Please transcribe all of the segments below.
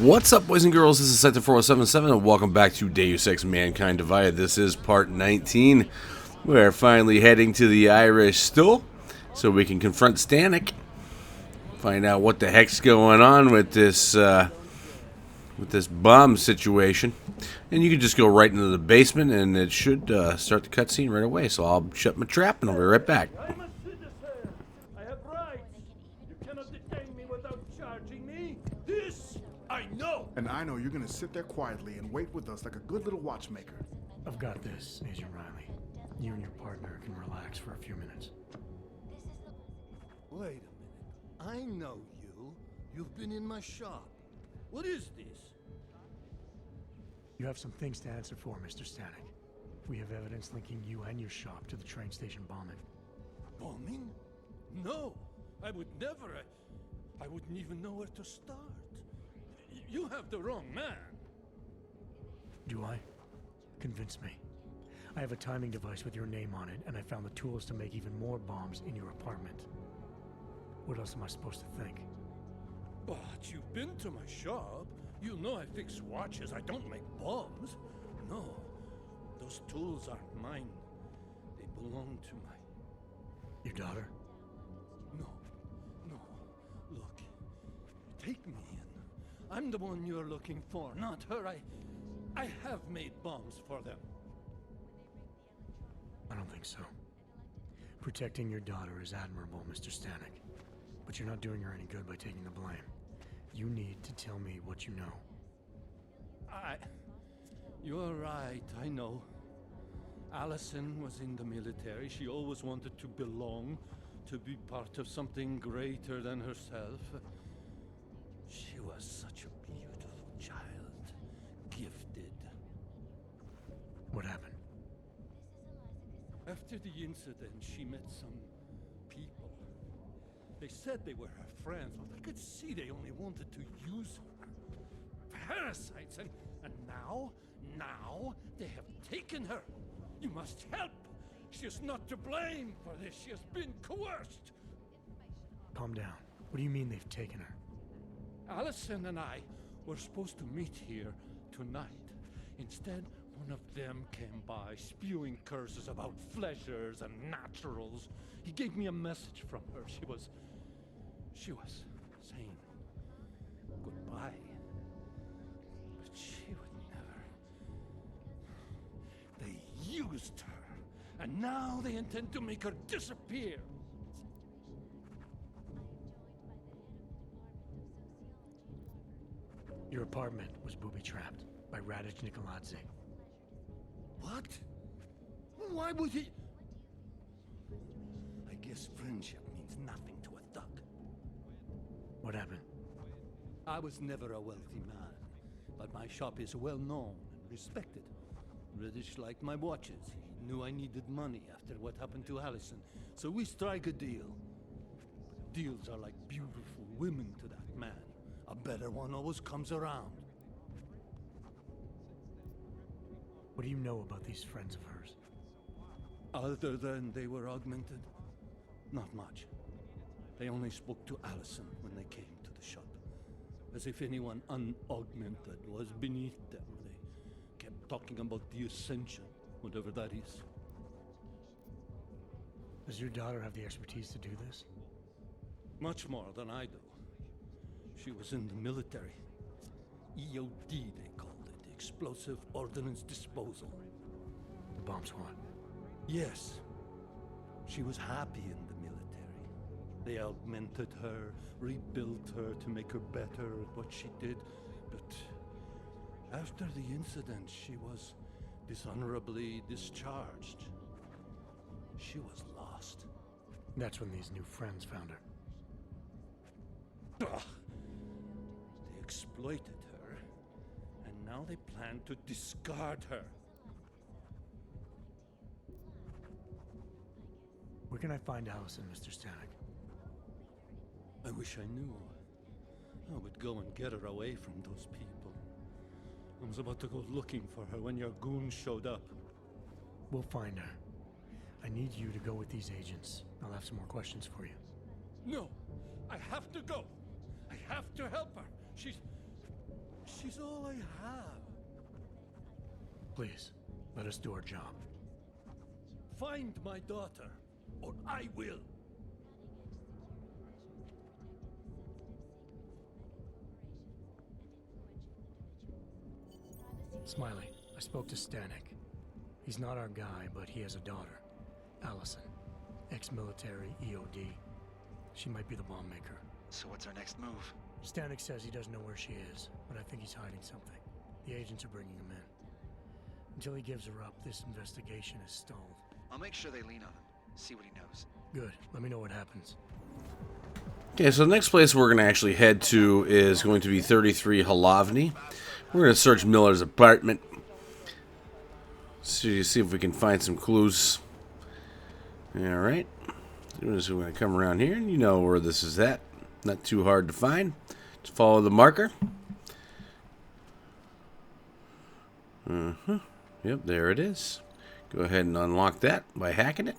What's up, boys and girls? This is Sector 4077, and welcome back to Deus Ex Mankind Divided. This is part 19. We're finally heading to the Irish Stool so we can confront Stanek. Find out what the heck's going on with this bomb situation. And you can just go right into the basement, and it should start the cutscene right away. So I'll shut my trap, and I'll be right back. I'm a citizen. I have rights. You cannot detain me without charging me. This I know. And I know you're gonna sit there quietly and wait with us like a good little watchmaker. I've got this, Agent Riley. You and your partner can relax for a few minutes. Wait a minute. I know you. You've been in my shop. What is this? You have some things to answer for, Mr. Stanek. We have evidence linking you and your shop to the train station bombing. Bombing? No. I would never. I wouldn't even know where to start. You have the wrong man. Do I? Convince me. I have a timing device with your name on it, and I found the tools to make even more bombs in your apartment. What else am I supposed to think? But you've been to my shop. You know I fix watches. I don't make bombs. No. Those tools aren't mine. They belong to my... Your daughter? No. No. Look. Take me in. I'm the one you're looking for, not her. I have made bombs for them. I don't think so. Protecting your daughter is admirable, Mr. Stanek. But you're not doing her any good by taking the blame. You need to tell me what you know. You're right, I know. Allison was in the military. She always wanted to belong, to be part of something greater than herself. She was such a beautiful child. Gifted. What happened? After the incident, she met some people. They said they were her friends, but I could see they only wanted to use her. Parasites, and now they have taken her. You must help. She is not to blame for this. She has been coerced. Calm down. What do you mean they've taken her? Allison and I were supposed to meet here tonight. Instead, one of them came by, spewing curses about fleshers and naturals. He gave me a message from her. She was saying goodbye. But she would never. They used her, and now they intend to make her disappear. Your apartment was booby-trapped by Radic Nicoladze. What? Why would he? I guess friendship means nothing to a thug. What happened? I was never a wealthy man, but my shop is well known and respected. Radic liked my watches. He knew I needed money after what happened to Allison, so we strike a deal. But deals are like beautiful women to that man. A better one always comes around. What do you know about these friends of hers? Other than they were augmented? Not much. They only spoke to Allison when they came to the shop. As if anyone unaugmented was beneath them. They kept talking about the Ascension, whatever that is. Does your daughter have the expertise to do this? Much more than I do. She was in the military. EOD, they called it. Explosive Ordnance Disposal. The bomb squad? Yes. She was happy in the military. They augmented her, rebuilt her to make her better at what she did. But after the incident, she was dishonorably discharged. She was lost. That's when these new friends found her. Ugh. They exploited her, and now they plan to discard her. Where can I find Allison, Mr. Stanek? I wish I knew. I would go and get her away from those people. I was about to go looking for her when your goons showed up. We'll find her. I need you to go with these agents. I'll have some more questions for you. No! I have to go! I have to help her! She's... She's all I have. Please, let us do our job. Find my daughter, or I will. Smiley, I spoke to Stanek. He's not our guy, but he has a daughter, Allison. Ex-military, EOD. She might be the bomb maker. So what's our next move? Stanek says he doesn't know where she is, but I think he's hiding something. The agents are bringing him in. Until he gives her up, this investigation is stalled. I'll make sure they lean on him. See what he knows. Good. Let me know what happens. Okay, so the next place we're going to actually head to is going to be 33 Halavni. We're going to search Miller's apartment. See if we can find some clues. Alright. We're going to come around here, and you know where this is at. Not too hard to find. Just follow the marker. Yep, there it is. Go ahead and unlock that by hacking it.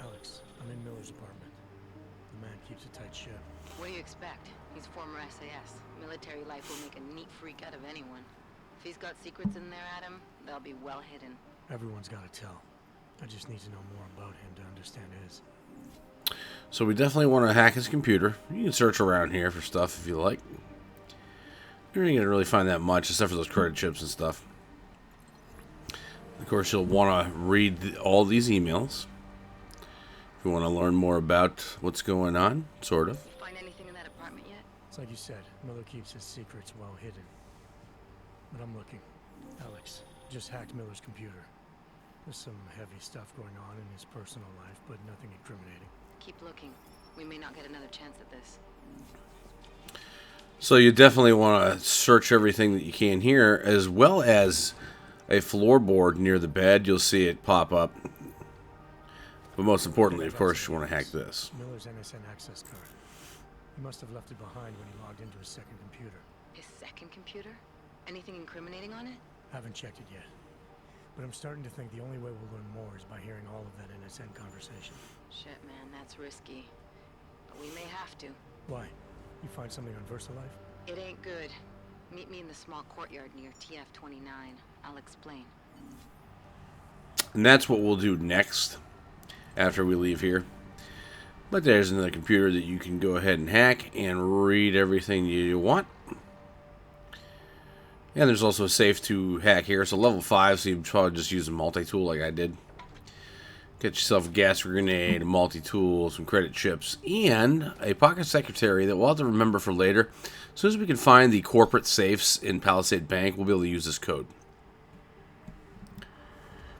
Alex, I'm in Miller's apartment. The man keeps a tight ship. What do you expect? He's former SAS. Military life will make a neat freak out of anyone. If he's got secrets in there, Adam, they'll be well hidden. Everyone's got to tell. I just need to know more about him to understand his. So we definitely want to hack his computer. You can search around here for stuff if you like. You're not going to really find that much, except for those credit chips and stuff. Of course, you'll want to read all these emails. If you want to learn more about what's going on, sort of. Find anything in that apartment yet? It's like you said, Miller keeps his secrets well hidden. But I'm looking. Alex, just hacked Miller's computer. There's some heavy stuff going on in his personal life, but nothing incriminating. Keep looking. We may not get another chance at this. So you definitely want to search everything that you can here, as well as a floorboard near the bed. You'll see it pop up. But most importantly, of course, you want to hack this. Miller's NSN access card. He must have left it behind when he logged into his second computer. His second computer? Anything incriminating on it? Haven't checked it yet. But I'm starting to think the only way we'll learn more is by hearing all of that NSN conversation. Shit, man, that's risky. But we may have to. Why? You find something on VersaLife? It ain't good. Meet me in the small courtyard near TF-29. I'll explain. And that's what we'll do next, after we leave here. But there's another computer that you can go ahead and hack and read everything you want. And there's also a safe to hack here. So level 5, so you probably just use a multi-tool like I did. Get yourself a gas grenade, a multi-tool, some credit chips, and a pocket secretary that we'll have to remember for later. As soon as we can find the corporate safes in Palisade Bank, we'll be able to use this code.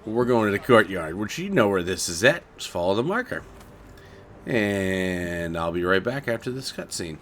We're going to the courtyard, which you know where this is at. Just follow the marker. And I'll be right back after this cutscene.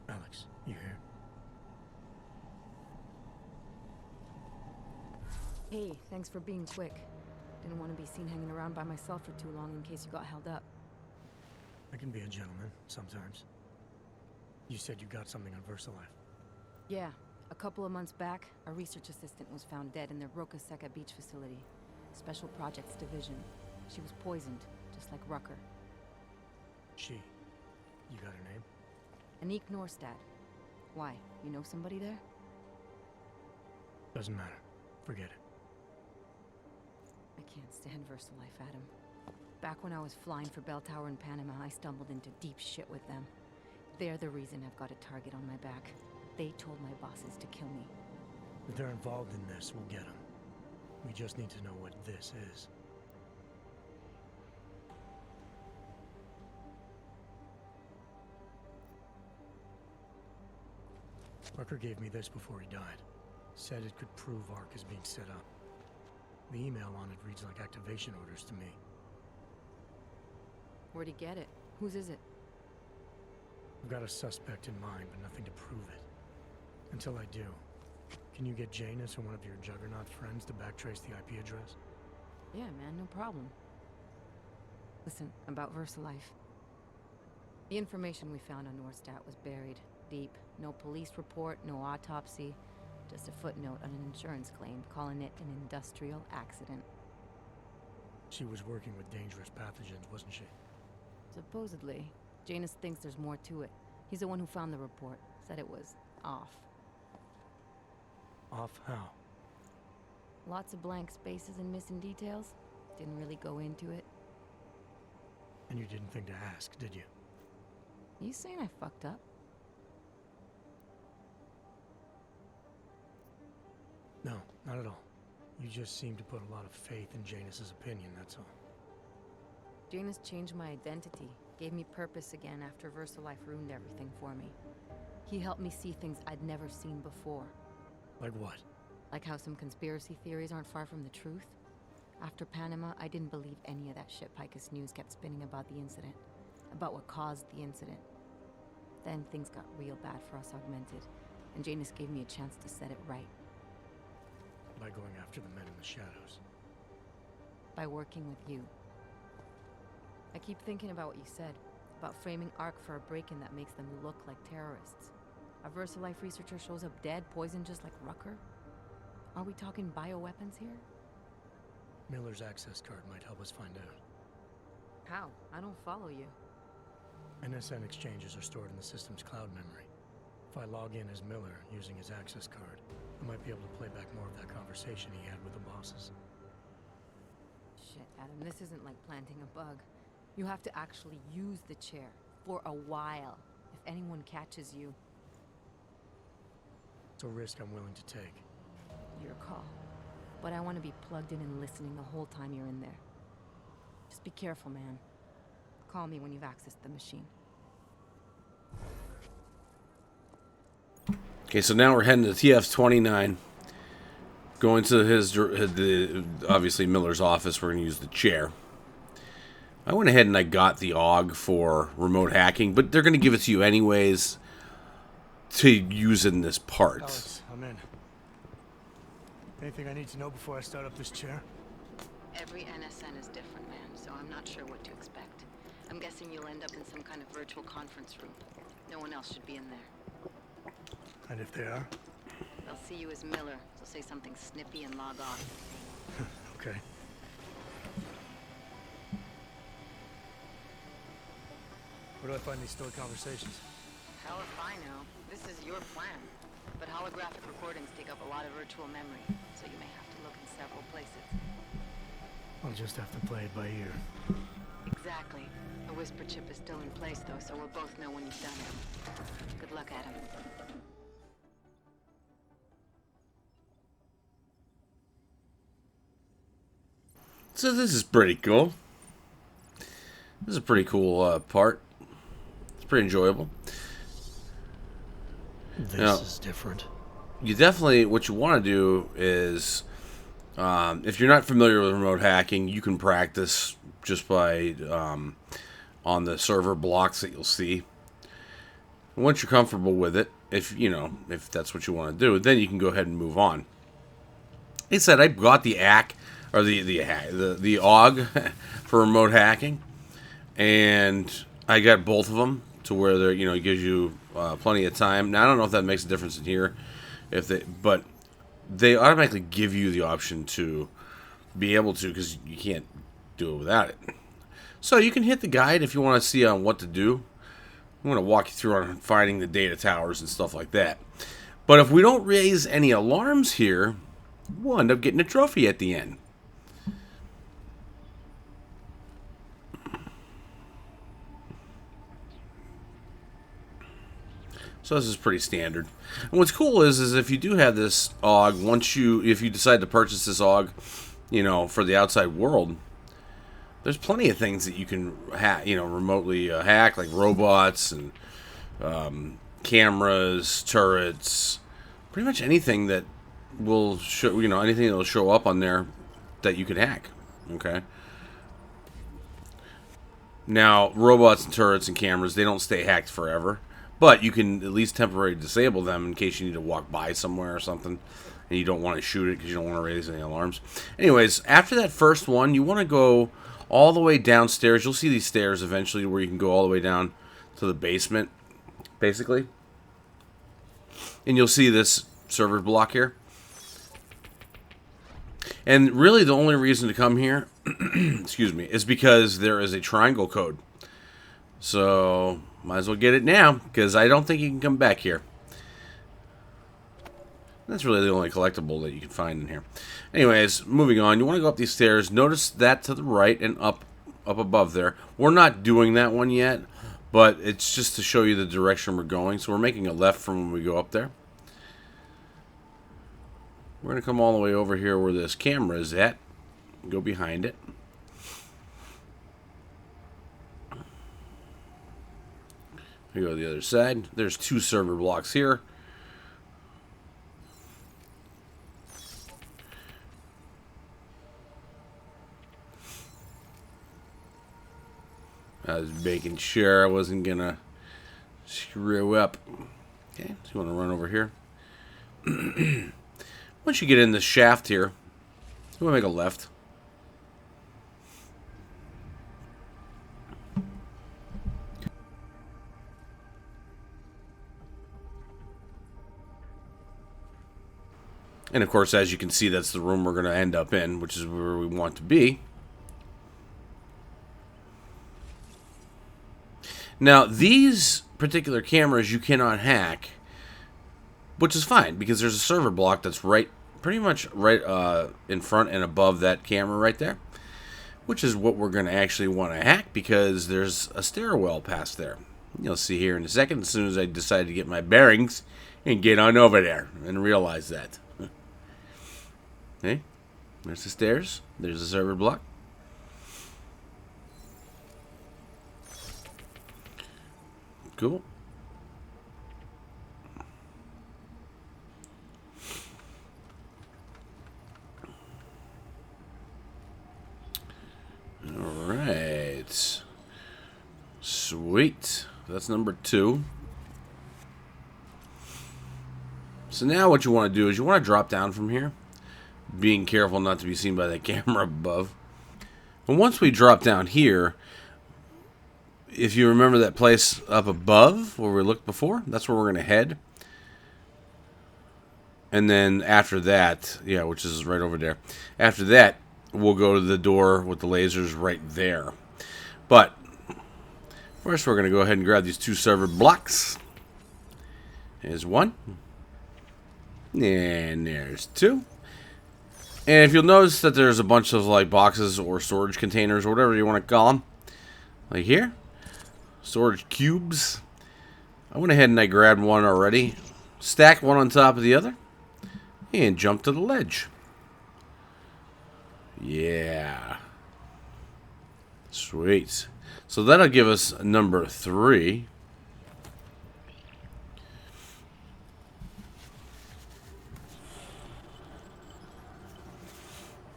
Alex, you here? Hey, thanks for being quick. Didn't want to be seen hanging around by myself for too long in case you got held up. I can be a gentleman, sometimes. You said you got something on VersaLife. Yeah, a couple of months back, a research assistant was found dead in their Roca Seca beach facility. Special Projects Division. She was poisoned, just like Rucker. She. You got her name? Anik Norstad. Why? You know somebody there? Doesn't matter. Forget it. I can't stand VersaLife, Adam. Back when I was flying for Bell Tower in Panama, I stumbled into deep shit with them. They're the reason I've got a target on my back. They told my bosses to kill me. If they're involved in this, we'll get them. We just need to know what this is. Rucker gave me this before he died. Said it could prove ARC is being set up. The email on it reads like activation orders to me. Where'd he get it? Whose is it? I've got a suspect in mind, but nothing to prove it. Until I do, can you get Janus or one of your Juggernaut friends to backtrace the IP address? Yeah, man, no problem. Listen, about VersaLife. The information we found on Norstad was buried deep. No police report, no autopsy. Just a footnote on an insurance claim, calling it an industrial accident. She was working with dangerous pathogens, wasn't she? Supposedly. Janus thinks there's more to it. He's the one who found the report. Said it was off. Off how? Lots of blank spaces and missing details. Didn't really go into it. And you didn't think to ask, did you? You saying I fucked up? No, not at all. You just seem to put a lot of faith in Janus's opinion, that's all. Janus changed my identity. Gave me purpose again after VersaLife ruined everything for me. He helped me see things I'd never seen before. Like what? Like how some conspiracy theories aren't far from the truth. After Panama, I didn't believe any of that shit Picus News kept spinning about the incident. About what caused the incident. Then things got real bad for us Augmented, and Janus gave me a chance to set it right. By going after the men in the shadows. By working with you. I keep thinking about what you said, about framing ARC for a break-in that makes them look like terrorists. A VersaLife researcher shows up dead, poisoned just like Rucker? Are we talking bioweapons here? Miller's access card might help us find out. How? I don't follow you. NSN exchanges are stored in the system's cloud memory. If I log in as Miller using his access card, I might be able to play back more of that conversation he had with the bosses. Shit, Adam, this isn't like planting a bug. You have to actually use the chair for a while. If anyone catches you, It's a risk I'm willing to take. your call. But I want to be plugged in and listening the whole time you're in there. Just be careful, man. Call me when you've accessed the machine. Okay, so now we're heading to TF-29. Going to obviously Miller's office. We're going to use the chair. I went ahead and I got the AUG for remote hacking, but they're going to give it to you anyways to use in this part. Alex, I'm in. Anything I need to know before I start up this chair? Every NSN is different, man, so I'm not sure what to expect. I'm guessing you'll end up in some kind of virtual conference room. No one else should be in there. And if they are? They'll see you as Miller, so say something snippy and log off. Okay. Where do I find these stored conversations? Hell if I know. This is your plan. But holographic recordings take up a lot of virtual memory, so you may have to look in several places. I'll just have to play it by ear. Exactly. The whisper chip is still in place, though, so we'll both know when you've done it. Good luck, Adam. So this is pretty cool. This is a pretty cool part. It's pretty enjoyable. This is different. You definitely, what you want to do is, if you're not familiar with remote hacking, you can practice just by on the server blocks that you'll see. Once you're comfortable with it, if that's what you want to do, then you can go ahead and move on. Like I said, I got the ACK or the AUG for remote hacking, and I got both of them to where they're it gives you plenty of time. Now I don't know if that makes a difference in here, but they automatically give you the option to be able to, because you can't do it without it. So you can hit the guide if you want to see on what to do. I'm going to walk you through on finding the data towers and stuff like that. But if we don't raise any alarms here, we'll end up getting a trophy at the end. So this is pretty standard. And what's cool is if you do have this AUG, if you decide to purchase this AUG, for the outside world, there's plenty of things that you can remotely hack, like robots and cameras, turrets, pretty much anything that will show, anything that will show up on there that you can hack. Okay. Now, robots and turrets and cameras, they don't stay hacked forever. But you can at least temporarily disable them in case you need to walk by somewhere or something and you don't want to shoot it because you don't want to raise any alarms. Anyways, after that first one, you want to go all the way downstairs. You'll see these stairs eventually where you can go all the way down to the basement, basically. And you'll see this server block here. And really the only reason to come here, excuse me, is because there is a triangle code. So, might as well get it now, because I don't think you can come back here. That's really the only collectible that you can find in here. Anyways, moving on. You want to go up these stairs. Notice that to the right and up above there. We're not doing that one yet, but it's just to show you the direction we're going. So we're making a left from when we go up there. We're going to come all the way over here where this camera is at. Go behind it. We go to the other side. There's 2 server blocks here. I was making sure I wasn't gonna screw up. Okay, so you want to run over here. Once you get in the shaft here, you want to make a left. And of course, as you can see, that's the room we're going to end up in, which is where we want to be. Now, these particular cameras you cannot hack, which is fine, because there's a server block that's pretty much right in front and above that camera right there, which is what we're going to actually want to hack, because there's a stairwell past there. You'll see here in a second, as soon as I decide to get my bearings and get on over there and realize that. Okay, there's the stairs. There's the server block. Cool. All right. Sweet. That's number 2. So now what you want to do is you want to drop down from here, being careful not to be seen by that camera above. And once we drop down here, if you remember that place up above where we looked before, that's where we're going to head. And then after that, yeah, which is right over there. After that, we'll go to the door with the lasers right there. But first, we're going to go ahead and grab these 2 server blocks. There's 1. And there's 2. And if you'll notice that there's a bunch of like boxes or storage containers or whatever you want to call them, like here, storage cubes. I went ahead and I grabbed one already, stacked one on top of the other, and jumped to the ledge. Yeah. Sweet. So that'll give us number 3.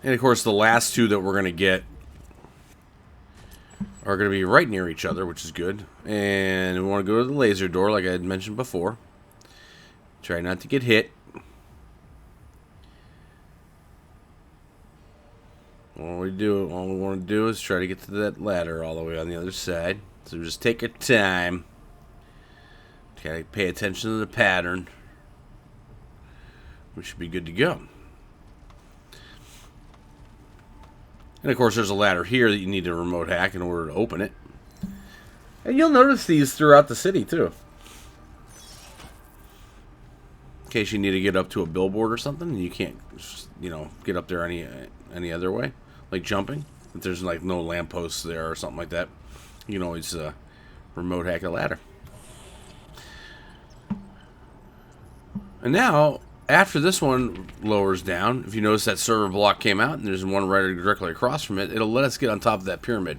And of course, the last 2 that we're going to get are going to be right near each other, which is good. And we want to go to the laser door, like I had mentioned before. Try not to get hit. All we want to do is try to get to that ladder all the way on the other side. So just take your time. Try to pay attention to the pattern. We should be good to go. And of course, there's a ladder here that you need to remote hack in order to open it. And you'll notice these throughout the city, too. In case you need to get up to a billboard or something, and you can't, you know, get up there any other way. Like jumping. If there's like no lampposts there or something like that, you can always remote hack a ladder. And now, after this one lowers down, if you notice that server block came out and there's one right directly across from it, it'll let us get on top of that pyramid.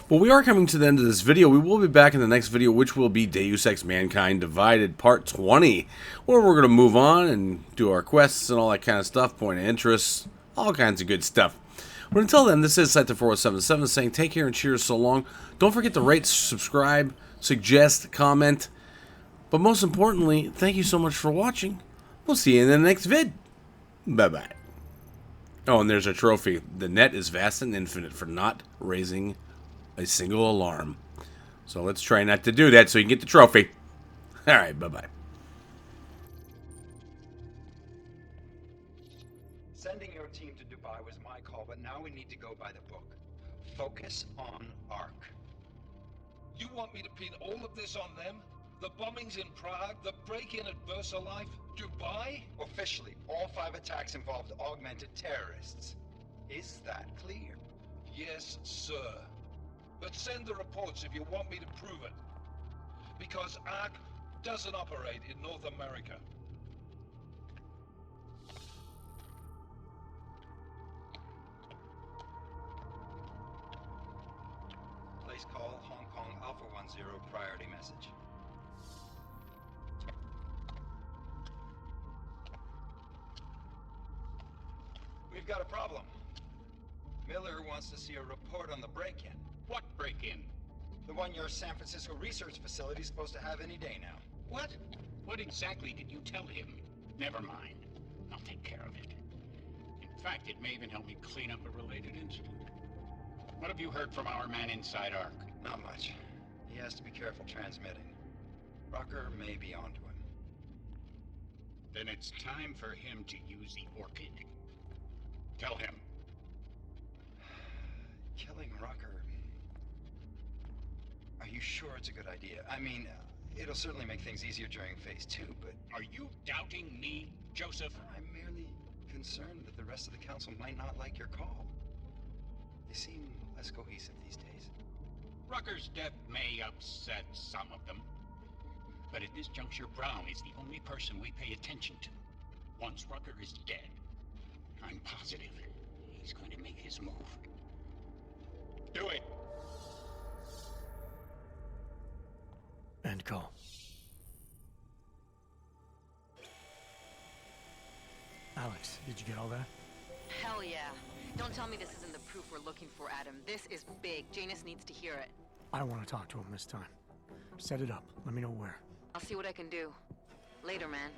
But we are coming to the end of this video. We will be back in the next video, which will be Deus Ex Mankind Divided Part 20, where we're going to move on and do our quests and all that kind of stuff, point of interest, all kinds of good stuff. But until then, this is Sector4077 saying take care and cheers so long. Don't forget to rate, subscribe, suggest, comment. But most importantly, thank you so much for watching. We'll see you in the next vid. Bye-bye. Oh, and there's a trophy. The net is vast and infinite for not raising a single alarm. So let's try not to do that so you can get the trophy. Alright, bye-bye. Sending your team to Dubai was my call, but now we need to go by the book. Focus on ARC. You want me to pin all of this on them? The bombings in Prague, the break-in at VersaLife, Dubai? Officially, all 5 attacks involved augmented terrorists. Is that clear? Yes, sir. But send the reports if you want me to prove it. Because ARC doesn't operate in North America. Place call Hong Kong Alpha 10 priority message. We've got a problem. Miller wants to see a report on the break-in. What break-in? The one your San Francisco research facility is supposed to have any day now. What? What exactly did you tell him? Never mind. I'll take care of it. In fact, it may even help me clean up a related incident. What have you heard from our man inside ARC? Not much. He has to be careful transmitting. Rucker may be onto him. Then it's time for him to use the Orchid. Tell him. Killing Rucker... Are you sure it's a good idea? I mean, it'll certainly make things easier during Phase 2, but... Are you doubting me, Joseph? I'm merely concerned that the rest of the council might not like your call. They seem less cohesive these days. Rucker's death may upset some of them. But at this juncture, Brown is the only person we pay attention to. Once Rucker is dead, I'm positive he's going to make his move. Do it! End call. Alex, did you get all that? Hell yeah. Don't tell me this isn't the proof we're looking for, Adam. This is big. Janus needs to hear it. I want to talk to him this time. Set it up. Let me know where. I'll see what I can do. Later, man.